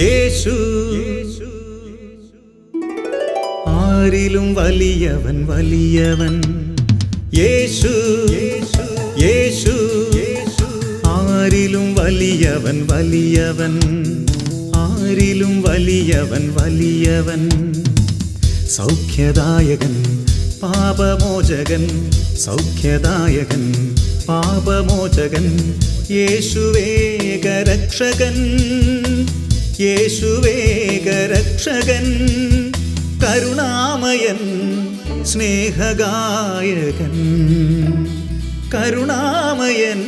യേശു ആരിലും വലിയവൻ വലിയവൻ. യേശു യേശു ആരിലും വലിയവൻ വലിയവൻ. ആരിലും വലിയവൻ വലിയവൻ. സൗഖ്യദായകൻ പാപമോചകൻ. സൗഖ്യദായകൻ പാപമോചകൻ. യേശുവേകരക്ഷകൻ. യേശുവേകരക്ഷകൻ. കരുണാമയൻ സ്നേഹഗായകൻ. കരുണാമയൻ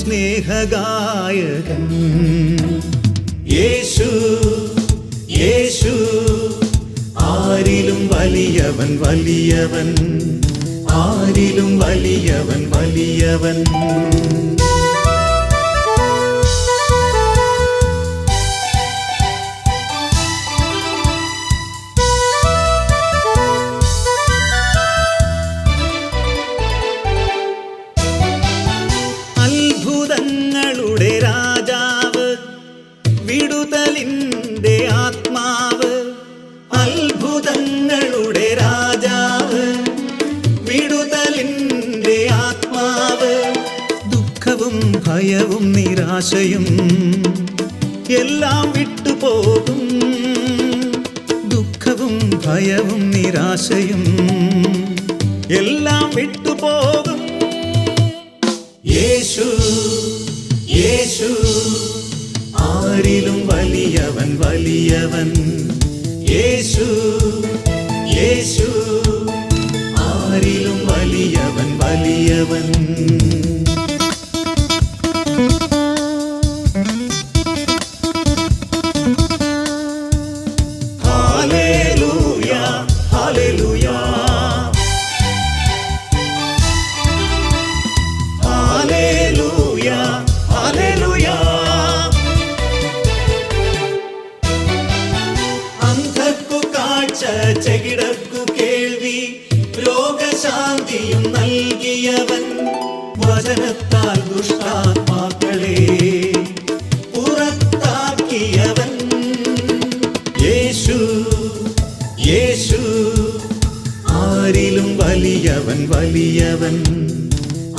സ്നേഹഗായകൻ. യേശു യേശു ആരിലും വലിയവൻ വലിയവൻ. ആരിലും വലിയവൻ വലിയവൻ. അത്ഭുതങ്ങളുടെ രാജാവ്, വിടുതലിൻ്റെ ആത്മാവ്. അത്ഭുതങ്ങളുടെ രാജാവ്, വിടുതലിൻ്റെ ആത്മാവ്. ദുഃഖവും ഭയവും നിരാശയും എല്ലാം വിട്ടുപോകും. ദുഃഖവും ഭയവും നിരാശയും എല്ലാം വിട്ടുപോകും. യേശു യേശു ആരിലും വലിയവൻ വലിയവൻ. യേശു യേശു ആരിലും വലിയവൻ വലിയവൻ. Hallelujah hallelujah hallelujah hallelujah. അന്ധർക്കു കാഴ്ച, ചെകിടർക്കു കേൾവി, രോഗശാന്തിയും നൽകിയവൻ. വചനത്താൽ ദുഷ്ടാത്മാക്കളെ പുറത്താക്കിയവൻ. യേശു യേശു ആരിലും വലിയവൻ വലിയവൻ.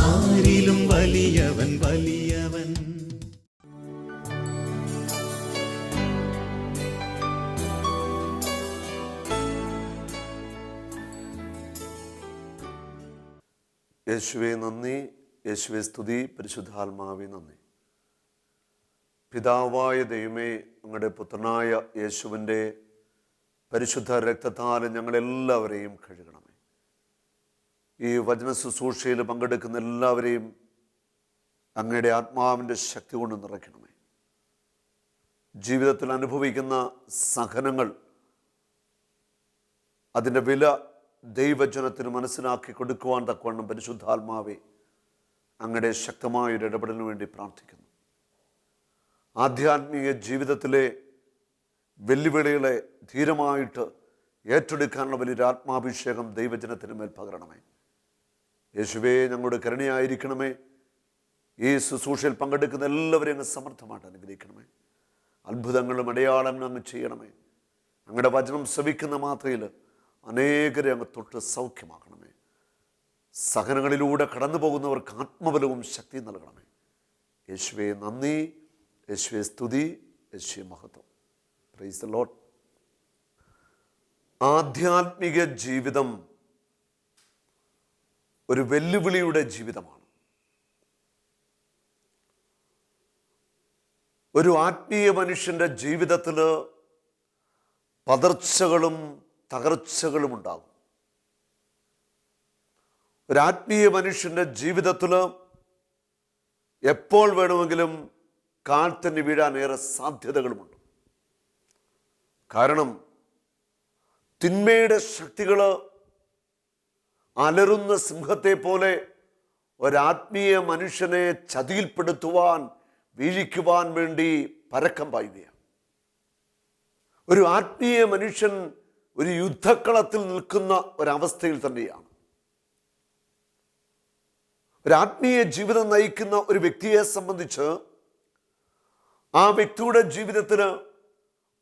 ആരിലും വലിയവൻ വലിയവൻ. യേശുവേ നന്ദി, യേശുവേ സ്തുതി, പരിശുദ്ധാത്മാവേ നന്ദി. പിതാവായ ദൈവമേ, അങ്ങയുടെ പുത്രനായ യേശുവിൻ്റെ പരിശുദ്ധ രക്തത്താൽ ഞങ്ങളെല്ലാവരെയും കഴുകണമേ. ഈ വചന ശുശ്രൂഷയിൽ പങ്കെടുക്കുന്ന എല്ലാവരെയും അങ്ങയുടെ ആത്മാവിൻ്റെ ശക്തി കൊണ്ട് നിറയ്ക്കണമേ. ജീവിതത്തിൽ അനുഭവിക്കുന്ന സഹനങ്ങൾ, അതിൻ്റെ വില ദൈവജനത്തിന് മനസ്സിലാക്കി കൊടുക്കുവാൻ തക്കവണ്ണം പരിശുദ്ധാത്മാവെ അങ്ങയുടെ ശക്തമായൊരു ഇടപെടലിന് വേണ്ടി പ്രാർത്ഥിക്കുന്നു. ആധ്യാത്മിക ജീവിതത്തിലെ വെല്ലുവിളികളെ ധീരമായിട്ട് ഏറ്റെടുക്കാനുള്ള വലിയൊരു ആത്മാഭിഷേകം ദൈവജനത്തിന് മേൽ പകരണമേ. യേശുവേ ഞങ്ങളുടെ കരുണയായിരിക്കണമേ. ഈ ശുശ്രൂഷയിൽ പങ്കെടുക്കുന്ന എല്ലാവരെയും അങ്ങ് സമർത്ഥമായിട്ട് അനുഗ്രഹിക്കണമേ. അത്ഭുതങ്ങളും അടയാളങ്ങളും അങ്ങ് ചെയ്യണമേ. അങ്ങയുടെ വചനം ശ്രവിക്കുന്ന മാത്രയിൽ അനേകരെ അങ്ങ് തൊട്ട് സൗഖ്യമാക്കണമേ. സഹനങ്ങളിലൂടെ കടന്നു പോകുന്നവർക്ക് ആത്മബലവും ശക്തിയും നൽകണമേ. യേശുവേ നന്ദി, യേശുവേ സ്തുതി, യേശുവേ മഹത്വം. Praise the Lord. ആധ്യാത്മിക ജീവിതം ഒരു വെല്ലുവിളിയുടെ ജീവിതമാണ്. ഒരു ആത്മീയ മനുഷ്യൻ്റെ ജീവിതത്തിൽ പതർച്ചകളും തകർച്ചകളും ഉണ്ടാകും. ഒരാത്മീയ മനുഷ്യൻ്റെ ജീവിതത്തിൽ എപ്പോൾ വേണമെങ്കിലും കാൽത്തന്നെ വീഴാൻ ഏറെ സാധ്യതകളുമുണ്ട്. കാരണം തിന്മയുടെ ശക്തികൾ അലറുന്ന സിംഹത്തെ പോലെ ഒരാത്മീയ മനുഷ്യനെ ചതിയിൽപ്പെടുത്തുവാൻ, വീഴിക്കുവാൻ വേണ്ടി പരക്കം പായുകയാണ്. ഒരു ആത്മീയ മനുഷ്യൻ ഒരു യുദ്ധക്കളത്തിൽ നിൽക്കുന്ന ഒരവസ്ഥയിൽ തന്നെയാണ്. ഒരാത്മീയ ജീവിതം നയിക്കുന്ന ഒരു വ്യക്തിയെ സംബന്ധിച്ച് ആ വ്യക്തിയുടെ ജീവിതത്തിന്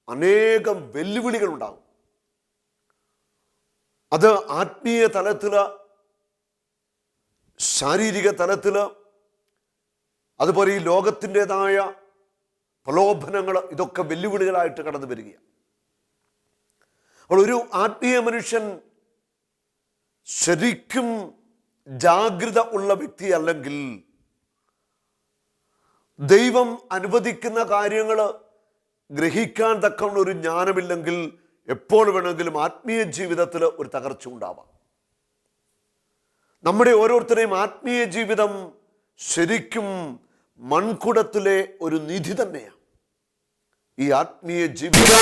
അനേകം വെല്ലുവിളികൾ ഉണ്ടാകും. അത് ആത്മീയ തലത്തിൽ, ശാരീരിക തലത്തിൽ, അതുപോലെ ഈ ലോകത്തിൻ്റെതായ പ്രലോഭനങ്ങൾ, ഇതൊക്കെ വെല്ലുവിളികളായിട്ട് കടന്നു വരികയാണ്. അപ്പോൾ ഒരു ആത്മീയ മനുഷ്യൻ ശരിക്കും ജാഗ്രത ഉള്ള വ്യക്തി അല്ലെങ്കിൽ, ദൈവം അനുവദിക്കുന്ന കാര്യങ്ങൾ ഗ്രഹിക്കാൻ തക്കവണ്ണ ഒരു ജ്ഞാനമില്ലെങ്കിൽ എപ്പോൾ വേണമെങ്കിലും ആത്മീയ ജീവിതത്തിൽ ഒരു തകർച്ച ഉണ്ടാവാം. നമ്മുടെ ഓരോരുത്തരെയും ആത്മീയ ജീവിതം ശരിക്കും മൺകുടത്തിലെ ഒരു നിധി തന്നെയാണ്. ഈ ആത്മീയ ജീവിതം